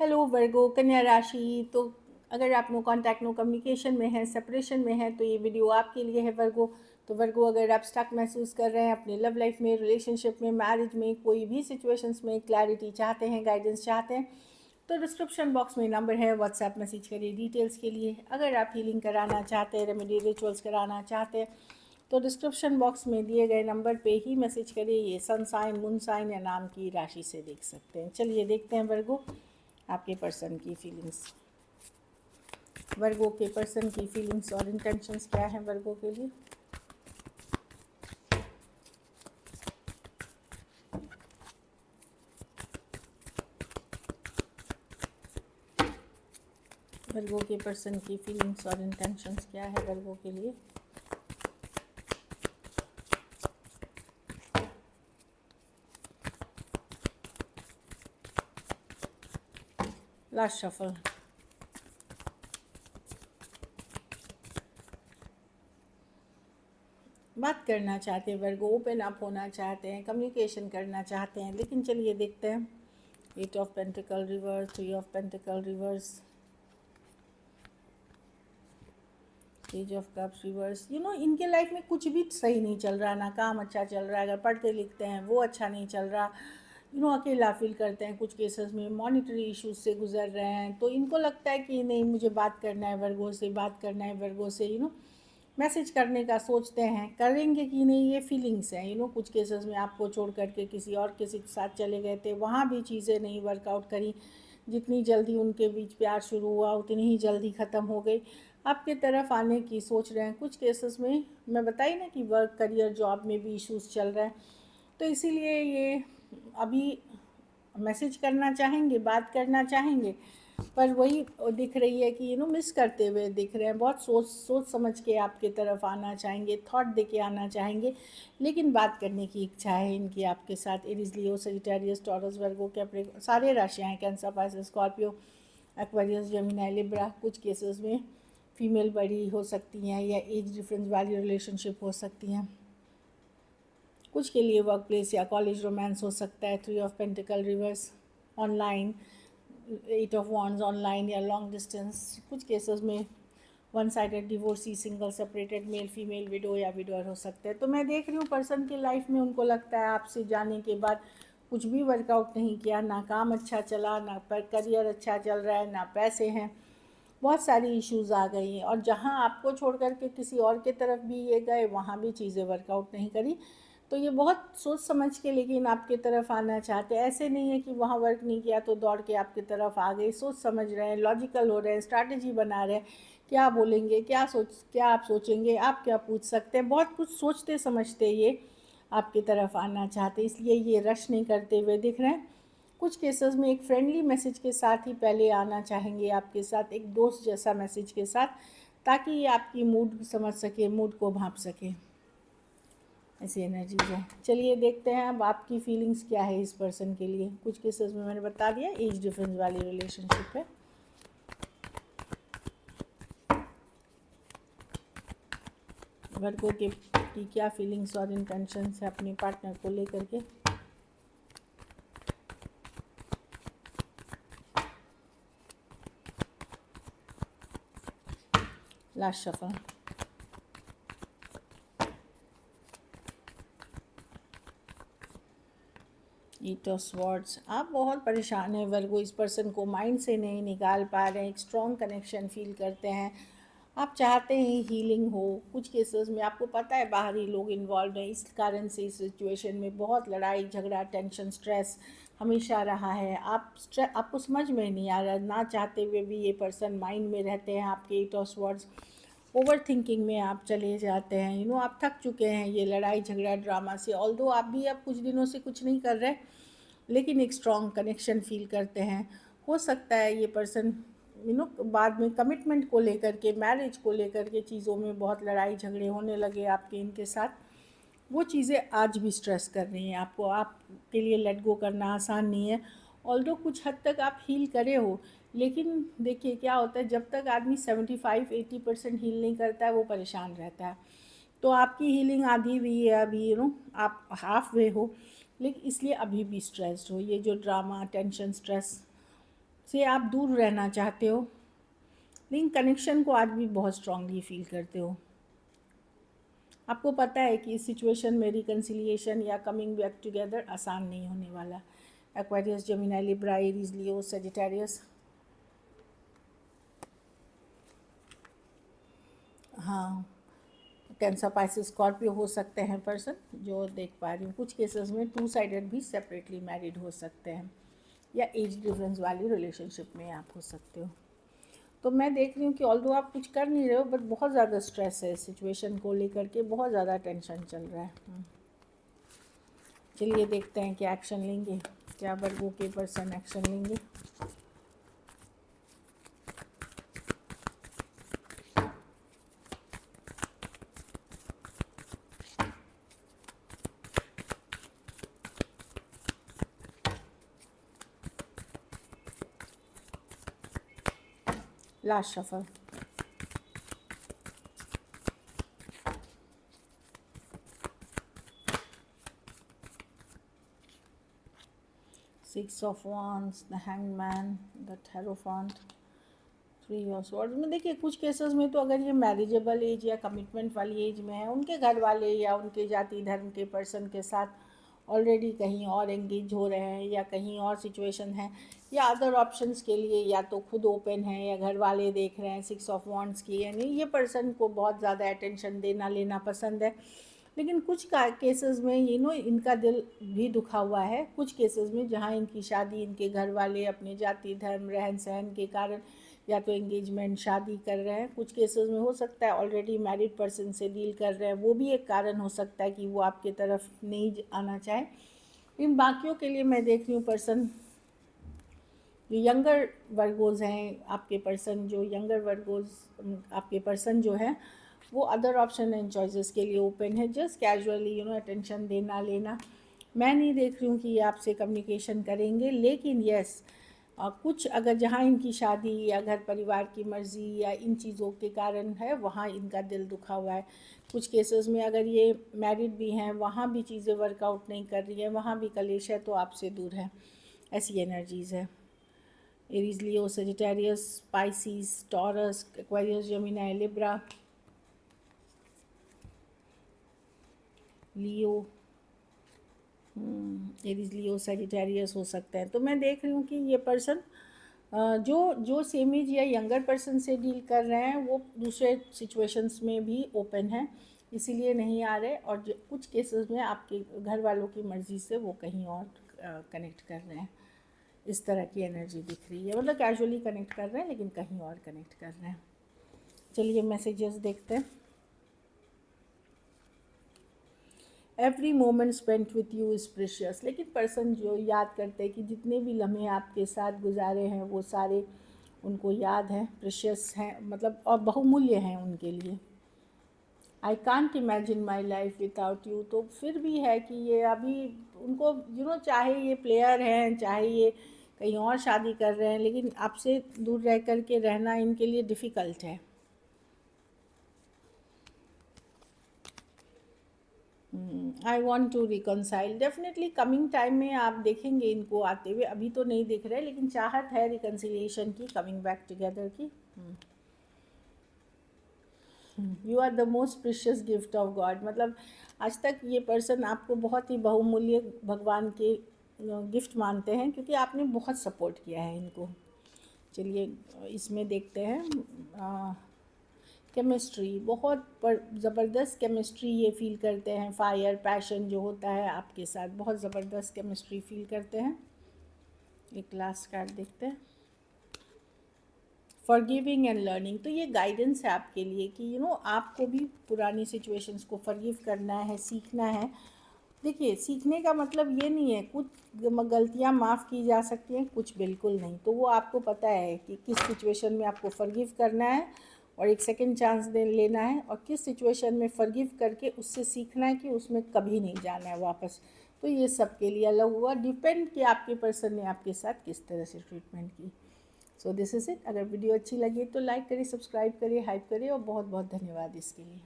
Hello वर्गो कन्या राशि। तो अगर आप नो कांटेक्ट नो कम्युनिकेशन में है, सेपरेशन में है, तो ये वीडियो आपके लिए है वर्गो। तो वर्गो, अगर आप स्टक महसूस कर रहे हैं अपने लव लाइफ में, रिलेशनशिप में, मैरिज में, कोई भी सिचुएशंस में क्लैरिटी चाहते हैं, गाइडेंस चाहते हैं, तो डिस्क्रिप्शन बॉक्स में नंबर है, व्हाट्सएप मैसेज करिए डिटेल्स के लिए। अगर आप हीलिंग कराना चाहते हैं, रेमेडी रिचुअल्स कराना चाहते हैं, तो डिस्क्रिप्शन बॉक्स में दिए गए नंबर पे ही मैसेज करिए। ये सन साइन, मून साइन या नाम की राशि से देख सकते हैं। चलिए देखते हैं वर्गो आपके पर्सन की फीलिंग्स। वर्गो के पर्सन की फीलिंग्स और इंटेंशंस क्या है वर्गो के लिए। वर्गो के पर्सन की फीलिंग्स और इंटेंशंस क्या है वर्गो के लिए। Last shuffle. बात करना चाहते हैं वर्गो, ओपन अप होना चाहते हैं, कम्युनिकेशन करना चाहते हैं, लेकिन चलिए देखते हैं। 8 of pentacle reverse, 3 of pentacle reverse, page of cups reverse. इनके लाइफ में कुछ भी सही नहीं चल रहा, ना काम अच्छा चल रहा है, अगर पढ़ते लिखते हैं वो अच्छा नहीं चल रहा। अकेला फील करते हैं, कुछ केसेस में मॉनिटरी इश्यूज से गुजर रहे हैं। तो इनको लगता है कि नहीं, मुझे बात करना है वर्गो से, बात करना है वर्गो से। मैसेज करने का सोचते हैं, करेंगे कि नहीं, ये फीलिंग्स हैं। कुछ केसेस में आपको छोड़ करके किसी और किसी के साथ चले गए थे, वहाँ भी चीज़ें नहीं वर्कआउट करी। जितनी जल्दी उनके बीच प्यार शुरू हुआ, उतनी ही जल्दी ख़त्म हो गई। आपके तरफ आने की सोच रहे हैं। कुछ केसेस में मैं बताई ना कि वर्क, करियर, जॉब में भी इश्यूज चल रहे हैं। तो इसीलिए ये अभी मैसेज करना चाहेंगे, बात करना चाहेंगे, पर वही दिख रही है कि मिस करते हुए दिख रहे हैं। बहुत सोच सोच समझ के आपके तरफ आना चाहेंगे, थॉट दे के आना चाहेंगे, लेकिन बात करने की इच्छा है इनकी आपके साथ। एरीज, लियो, सजिटेरियस, टॉरस, वर्गो, कैप्रिकॉर्न, सारे राशियाँ हैं, cancer, Pisces, Scorpio, Aquarius, Gemini, Libra. कुछ केसेस में फीमेल बड़ी हो सकती हैं या एज डिफरेंस वाली रिलेशनशिप हो सकती हैं। कुछ के लिए वर्क प्लेस या कॉलेज रोमांस हो सकता है। 3 of pentacle reverse, online, 8 of wands, online या लॉन्ग डिस्टेंस। कुछ केसेस में one sided divorcee, single, separated, male female, window या विडोअर हो सकते हैं। तो मैं देख रही हूँ पर्सन की लाइफ में उनको लगता है आपसे जाने के बाद कुछ भी वर्कआउट नहीं किया, ना काम अच्छा चला, ना पर करियर अच्छा चल रहा है, ना पैसे हैं। बहुत सारी इश्यूज़ आ गई हैं, और जहाँ आपको छोड़ कर के किसी और के तरफ भी ये गए, वहाँ भी चीज़ें वर्कआउट नहीं करी। तो ये बहुत सोच समझ के लेकिन आपके तरफ आना चाहते हैं। ऐसे नहीं है कि वहाँ वर्क नहीं किया तो दौड़ के आपकी तरफ आ गए। सोच समझ रहे हैं, लॉजिकल हो रहे हैं, स्ट्रैटेजी बना रहे हैं। क्या बोलेंगे, क्या आप सोचेंगे, आप क्या पूछ सकते हैं, बहुत कुछ सोचते समझते ये आपकी तरफ आना चाहते, इसलिए ये रश नहीं करते हुए दिख रहे हैं। कुछ केसेस में एक फ्रेंडली मैसेज के साथ ही पहले आना चाहेंगे आपके साथ, एक दोस्त जैसा मैसेज के साथ, ताकि ये आपकी मूड समझ सके, मूड को भांप सके। ऐसी एनर्जीज है। चलिए देखते हैं अब आपकी फीलिंग्स क्या है इस पर्सन के लिए। कुछ केसेस में मैंने बता दिया एज डिफरेंस वाली रिलेशनशिप है। वर्गो के की क्या फीलिंग्स और इंटेंशंस है अपने पार्टनर को लेकर के। Last shuffle. Eight of swords. आप बहुत परेशान हैं वर्गो, इस पर्सन को माइंड से नहीं निकाल पा रहे हैं। एक स्ट्रॉन्ग कनेक्शन फील करते हैं, आप चाहते हैं हीलिंग हो। कुछ केसेस में आपको पता है बाहरी लोग इन्वॉल्व हैं, इस कारण से इस सिचुएशन में बहुत लड़ाई झगड़ा, टेंशन, स्ट्रेस हमेशा रहा है। आपको समझ में नहीं आ रहा, ना चाहते हुए भी ये पर्सन माइंड में रहते हैं आपके। Eight of swords, overthinking में आप चले जाते हैं। आप थक चुके हैं ये लड़ाई झगड़ा ड्रामा से। ऑल्दो आप भी अब कुछ दिनों से कुछ नहीं कर रहे, लेकिन एक स्ट्रॉन्ग कनेक्शन फील करते हैं। हो सकता है ये पर्सन बाद में कमिटमेंट को लेकर के, मैरिज को लेकर के चीज़ों में बहुत लड़ाई झगड़े होने लगे आपके इनके साथ। वो चीज़ें आज भी स्ट्रेस कर रही हैं आपको। आपके लिए लेट गो करना आसान नहीं है। ऑल्दो कुछ हद तक आप हील करे हो, लेकिन देखिए क्या होता है, जब तक आदमी 75-80% हील नहीं करता है वो परेशान रहता है। तो आपकी हीलिंग आधी हुई है अभी, आप हाफ वे हो, लेकिन इसलिए अभी भी स्ट्रेस्ड हो। ये जो ड्रामा, टेंशन, स्ट्रेस से आप दूर रहना चाहते हो, लेकिन कनेक्शन को आज भी बहुत स्ट्रांगली फील करते हो। आपको पता है कि इस सिचुएशन में रिकन्सिलिएशन या कमिंग बैक टुगेदर आसान नहीं होने वाला। Aquarius, Gemini, Libra, Aries, Leo, Sagittarius, हाँ, कैंसर, पाइसेस, स्कॉर्पियो हो सकते हैं पर्सन, जो देख पा रही हूँ। कुछ केसेस में टू साइडेड भी सेपरेटली मैरिड हो सकते हैं, या एज डिफरेंस वाली रिलेशनशिप में आप हो सकते हो। तो मैं देख रही हूँ कि ऑल्दो आप कुछ कर नहीं रहे हो, बट बहुत ज़्यादा स्ट्रेस है सिचुएशन को लेकर के, बहुत ज़्यादा टेंशन चल रहा है। चलिए देखते हैं क्या एक्शन लेंगे, क्या वर्गो के पर्सन एक्शन लेंगे। Last shuffle, six of wands, the hangman, the hierophant, three of swords में। देखिए कुछ केसेस में तो अगर ये मैरिजेबल एज या कमिटमेंट वाली एज में है, उनके घर वाले या उनके जाति धर्म के पर्सन के साथ ऑलरेडी कहीं और एंगेज हो रहे हैं, या कहीं और सिचुएशन है, या अदर ऑप्शंस के लिए या तो खुद ओपन है या घर वाले देख रहे हैं। सिक्स ऑफ वांड्स की, यानी ये पर्सन को बहुत ज़्यादा अटेंशन देना लेना पसंद है, लेकिन कुछ केसेस में इनका दिल भी दुखा हुआ है। कुछ केसेस में जहाँ इनकी शादी इनके घर वाले अपने जाति धर्म रहन सहन के कारण या तो एंगेजमेंट शादी कर रहे हैं। कुछ केसेस में हो सकता है ऑलरेडी मैरिड पर्सन से डील कर रहे हैं, वो भी एक कारण हो सकता है कि वो आपके तरफ नहीं आना चाहे। इन बाकियों के लिए मैं देख रही हूँ पर्सन जो यंगर वर्गोज़ हैं, आपके पर्सन जो यंगर वर्गोज़ आपके पर्सन जो है वो अदर ऑप्शन एंड चॉइसेस के लिए ओपन है। जस्ट कैजुअली अटेंशन देना लेना। मैं नहीं देख रही हूँ कि ये आपसे कम्युनिकेशन करेंगे, लेकिन येस कुछ अगर जहाँ इनकी शादी या घर परिवार की मर्ज़ी या इन चीज़ों के कारण है, वहाँ इनका दिल दुखा हुआ है। कुछ केसेस में अगर ये मैरिड भी हैं, वहाँ भी चीज़ें वर्कआउट नहीं कर रही हैं, वहाँ भी कलेश है, तो आपसे दूर है, ऐसी एनर्जीज़ है। Aries, Leo, Sagittarius, Pisces, Taurus, Aquarius, Gemini, Libra, Leo, Aries, Leo, Sagittarius हो सकते हैं। तो मैं देख रही हूँ कि ये पर्सन जो सेम एज या यंगर पर्सन से डील कर रहे हैं, वो दूसरे सिचुएशंस में भी ओपन है, इसीलिए नहीं आ रहे। और कुछ केसेस में आपके घर वालों की मर्ज़ी से वो कहीं और कनेक्ट कर रहे हैं। इस तरह की एनर्जी दिख रही है, मतलब कैजुअली कनेक्ट कर रहे हैं लेकिन कहीं और कनेक्ट कर रहे हैं। चलिए मैसेजेस देखते हैं। Every moment spent with you is precious. लेकिन पर्सन जो याद करते हैं कि जितने भी लम्हे आपके साथ गुजारे हैं वो सारे उनको याद हैं, प्रेशियस हैं, मतलब और बहुमूल्य हैं उनके लिए। I can't imagine my life without you. तो फिर भी है कि ये अभी उनको चाहे ये प्लेयर हैं, चाहे ये कहीं और शादी कर रहे हैं, लेकिन आपसे दूर रह कर के रहना इनके लिए डिफ़िकल्ट है। I want to reconcile. Definitely coming time में आप देखेंगे इनको आते हुए, अभी तो नहीं दिख रहे, लेकिन चाहत है रिकन्सिलिएशन की, कमिंग बैक टुगेदर की। You are the most precious gift of God. मतलब आज तक ये पर्सन आपको बहुत ही बहुमूल्य भगवान के गिफ्ट मानते हैं, क्योंकि आपने बहुत सपोर्ट किया है इनको। चलिए इसमें देखते हैं। केमिस्ट्री, बहुत ज़बरदस्त केमिस्ट्री ये फील करते हैं। फायर, पैशन जो होता है आपके साथ, बहुत ज़बरदस्त केमिस्ट्री फील करते हैं। एक लास्ट कार्ड देखते हैं, फॉरगिविंग एंड लर्निंग। तो ये गाइडेंस है आपके लिए कि आपको भी पुरानी सिचुएशंस को फॉरगिव करना है, सीखना है। देखिए सीखने का मतलब ये नहीं है कुछ गलतियाँ माफ़ की जा सकती हैं, कुछ बिल्कुल नहीं। तो वो आपको पता है कि किस सिचुएशन में आपको फॉरगिव करना है और एक सेकंड चांस दे लेना है, और किस सिचुएशन में फॉरगिव करके उससे सीखना है कि उसमें कभी नहीं जाना है वापस। तो ये सबके लिए अलग हुआ, डिपेंड कि आपके पर्सन ने आपके साथ किस तरह से ट्रीटमेंट की। So this is it. अगर वीडियो अच्छी लगी तो लाइक करिए, सब्सक्राइब करिए, हाइप करिए, और बहुत बहुत धन्यवाद इसके लिए।